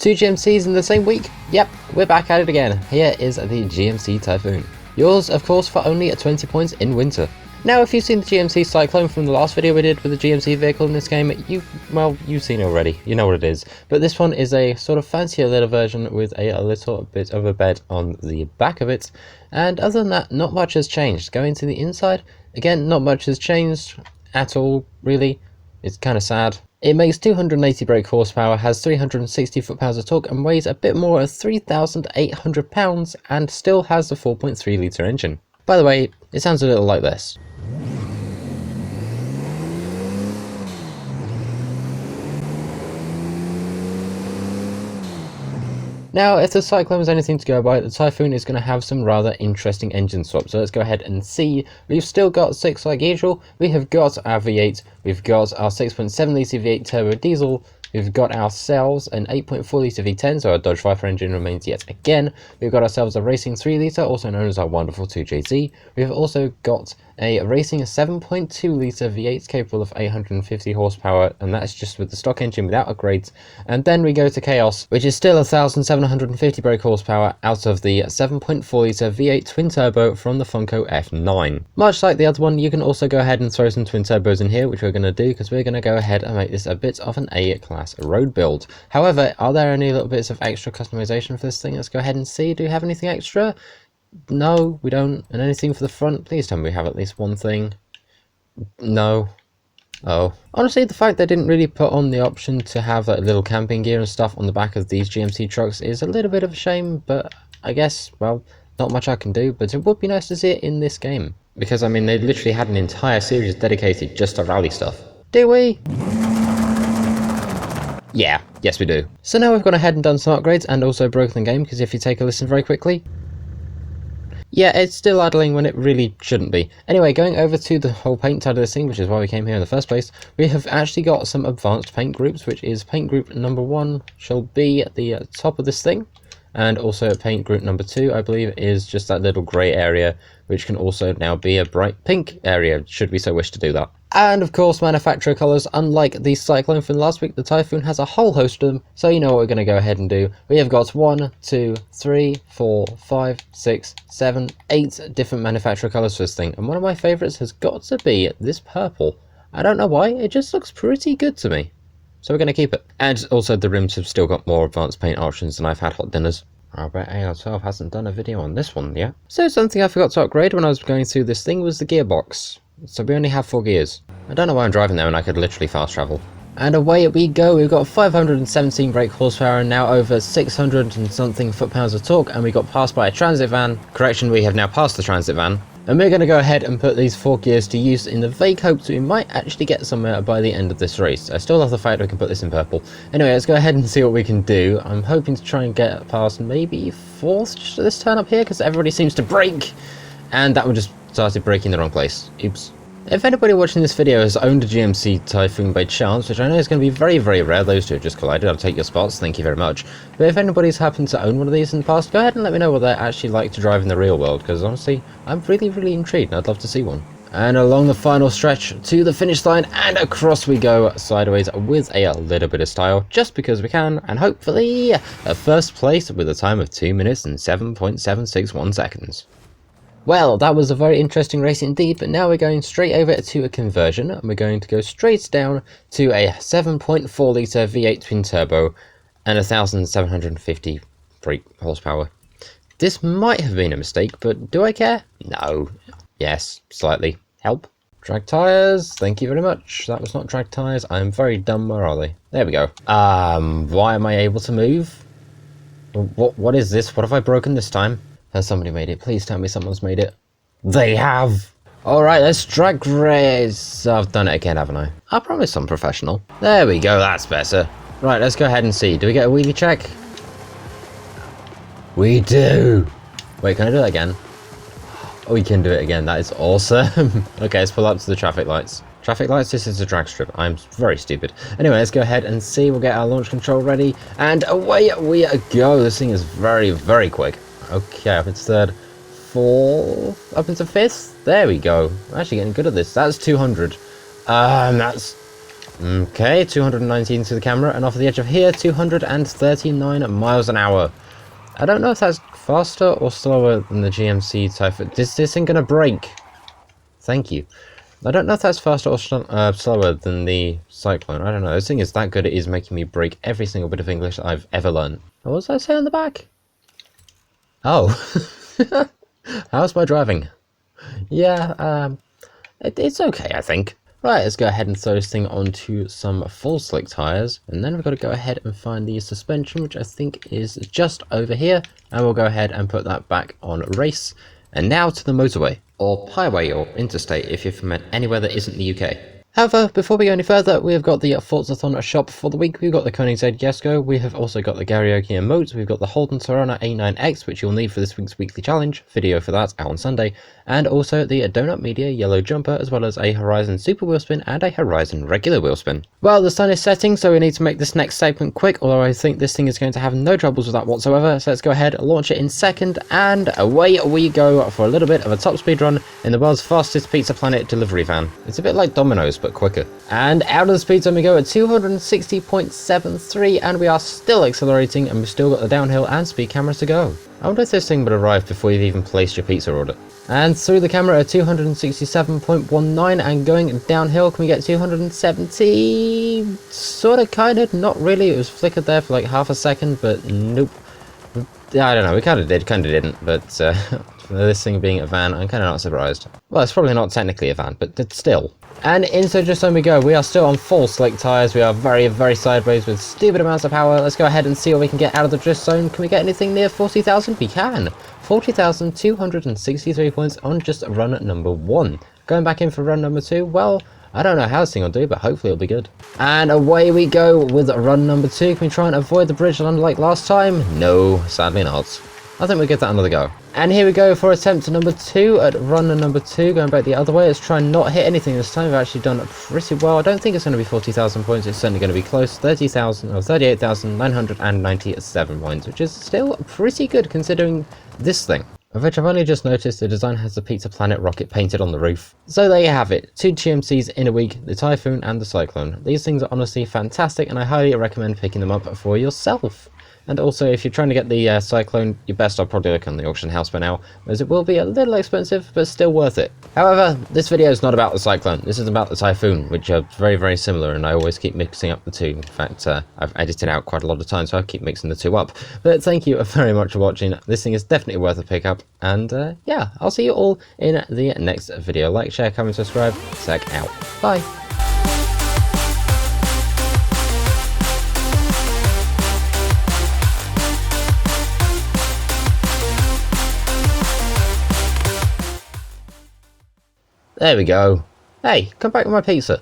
2 GMCs in the same week? Yep, we're back at it again. Here is the GMC Typhoon. Yours, of course, for only 20 points in winter. Now, if you've seen the GMC Syclone from the last video we did with the GMC vehicle in this game, you've seen it already. You know what it is. But this one is a sort of fancier little version with a little bit of a bed on the back of it. And other than that, not much has changed. Going to the inside, again, not much has changed at all, really. It's kind of sad. It makes 280 brake horsepower, has 360 foot-pounds of torque, and weighs a bit more of 3,800 pounds, and still has a 4.3 litre engine. By the way, it sounds a little like this. Now, if the Syclone is anything to go by, the Typhoon is going to have some rather interesting engine swaps. So let's go ahead and see. We've still got 6 like usual. We have got our V8, we've got our 6.7 litre V8 turbo diesel, we've got ourselves an 8.4 litre V10, so our Dodge Viper engine remains yet again. We've got ourselves a racing 3 litre, also known as our wonderful 2JZ. We've also got a racing 7.2 litre V8 capable of 850 horsepower, and that's just with the stock engine without upgrades. And then we go to Chaos, which is still 1,750 brake horsepower out of the 7.4 litre V8 twin turbo from the Funko F9. Much like the other one, you can also go ahead and throw some twin turbos in here, which we're going to do because we're going to go ahead and make this a bit of an A-class road build. However, are there any little bits of extra customization for this thing? Let's go ahead and see. Do we have anything extra? No, we don't. And anything for the front? Please tell me we have at least one thing. No. Oh. Honestly, the fact they didn't really put on the option to have that little camping gear and stuff on the back of these GMC trucks is a little bit of a shame, but I guess, well, not much I can do, but it would be nice to see it in this game. Because, I mean, they literally had an entire series dedicated just to rally stuff. Do we? Yeah, yes we do. So now we've gone ahead and done some upgrades and also broken the game, because if you take a listen very quickly, yeah, it's still idling when it really shouldn't be. Anyway, going over to the whole paint side of this thing, which is why we came here in the first place, we have actually got some advanced paint groups, which is paint group number 1 shall be at the top of this thing. And also paint group number 2, I believe, is just that little grey area, which can also now be a bright pink area, should we so wish to do that. And of course, manufacturer colours, unlike the Syclone from last week, the Typhoon has a whole host of them, so you know what we're going to go ahead and do. We have got 1, 2, 3, 4, 5, 6, 7, 8 different manufacturer colours for this thing, and one of my favourites has got to be this purple. I don't know why, it just looks pretty good to me. So we're going to keep it. And also the rims have still got more advanced paint options than I've had hot dinners. I bet AL12 hasn't done a video on this one yet. So something I forgot to upgrade when I was going through this thing was the gearbox. So we only have 4 gears. I don't know why I'm driving there when I could literally fast travel. And away we go. We've got 517 brake horsepower and now over 600 and something foot-pounds of torque, and we got passed by a transit van. Correction, we have now passed the transit van. And we're going to go ahead and put these 4 gears to use in the vague hopes we might actually get somewhere by the end of this race. I still love the fact we can put this in purple. Anyway, let's go ahead and see what we can do. I'm hoping to try and get past maybe 4th just at this turn up here, because everybody seems to brake. And that one just started braking the wrong place. Oops. If anybody watching this video has owned a GMC Typhoon by chance, which I know is going to be very, very rare, those two have just collided, I'll take your spots, thank you very much. But if anybody's happened to own one of these in the past, go ahead and let me know what they're actually like to drive in the real world, because honestly, I'm really, really intrigued and I'd love to see one. And along the final stretch to the finish line, and across we go sideways with a little bit of style, just because we can, and hopefully a first place with a time of 2 minutes and 7.761 seconds. Well, that was a very interesting race indeed, but now we're going straight over to a conversion, and we're going to go straight down to a 7.4 litre V8 twin turbo and 1,750 brake horsepower. This might have been a mistake, but do I care? No. Yes, slightly. Help. Drag tyres, thank you very much. That was not drag tyres, I'm very dumb, where are they? There we go. Why am I able to move? What is this? What have I broken this time? Has somebody made it? Please tell me someone's made it. They have! Alright, let's drag race. I've done it again, haven't I? I promise I'm professional. There we go, that's better. Right, let's go ahead and see. Do we get a wheelie check? We do! Wait, can I do that again? Oh, we can do it again. That is awesome. Okay, let's pull up to the traffic lights. Traffic lights, this is a drag strip. I'm very stupid. Anyway, let's go ahead and see. We'll get our launch control ready. And away we go. This thing is very, very quick. Okay, up into 3rd, 4th, up into 5th. There we go. I'm actually getting good at this. That's 200. That's Okay, 219 to the camera, and off the edge of here, 239 miles an hour. I don't know if that's faster or slower than the GMC Typhoon. Is this thing gonna break? Thank you. I don't know if that's faster or slower than the Syclone. I don't know. This thing is that good, it is making me break every single bit of English I've ever learned. What was I saying on the back? Oh. How's my driving? Yeah, it's okay, I think. Right, let's go ahead and throw this thing onto some full slick tyres, and then we've got to go ahead and find the suspension, which I think is just over here, and we'll go ahead and put that back on race. And now to the motorway, or highway, or interstate if you're from anywhere that isn't the UK. However, before we go any further, we have got the Forza shop for the week. We've got the Koenigsegg Jesko, we have also got the karaoke emotes, we've got the Holden Torana A9X, which you'll need for this week's weekly challenge, video for that out on Sunday, and also the Donut Media yellow jumper, as well as a Horizon super wheel spin and a Horizon regular wheel spin. Well, the sun is setting, so we need to make this next segment quick, although I think this thing is going to have no troubles with that whatsoever, so let's go ahead, launch it in second, and away we go for a little bit of a top speed run in the world's fastest Pizza Planet delivery van. It's a bit like Domino's, but quicker. And out of the speed zone we go at 260.73, and we are still accelerating, and we've still got the downhill and speed cameras to go. I wonder if this thing would arrive before you've even placed your pizza order. And through the camera at 267.19, and going downhill, can we get 270? Sorta, kinda, not really. It was flickered there for like half a second, but nope. I don't know, we kinda did, kinda didn't, but for this thing being a van, I'm kinda not surprised. Well, it's probably not technically a van, but still. And into just on we go. We are still on full slick tyres. We are very, very sideways with stupid amounts of power. Let's go ahead and see what we can get out of the drift zone. Can we get anything near 40,000? We can. 40,263 points on just run number 1. Going back in for run number 2, well, I don't know how this thing will do, but hopefully it'll be good. And away we go with run number 2. Can we try and avoid the bridge like last time? No, sadly not. I think we'll give that another go. And here we go for attempt number 2 at run number 2, going back the other way. Let's try and not hit anything this time. We've actually done pretty well. I don't think it's going to be 40,000 points. It's certainly going to be close. 30,000 or 38,997 points, which is still pretty good considering this thing. Of which I've only just noticed the design has the Pizza Planet rocket painted on the roof. So there you have it, 2 GMCs in a week, the Typhoon and the Syclone. These things are honestly fantastic, and I highly recommend picking them up for yourself. And also, if you're trying to get the Syclone, you're best off probably looking on the auction house by now, as it will be a little expensive, but still worth it. However, this video is not about the Syclone, this is about the Typhoon, which are very, very similar, and I always keep mixing up the two. In fact, I've edited out quite a lot of time, so I keep mixing the two up. But thank you very much for watching. This thing is definitely worth a pickup, and yeah, I'll see you all in the next video. Like, share, comment, subscribe. Sec out. Bye. There we go. Hey, come back with my pizza.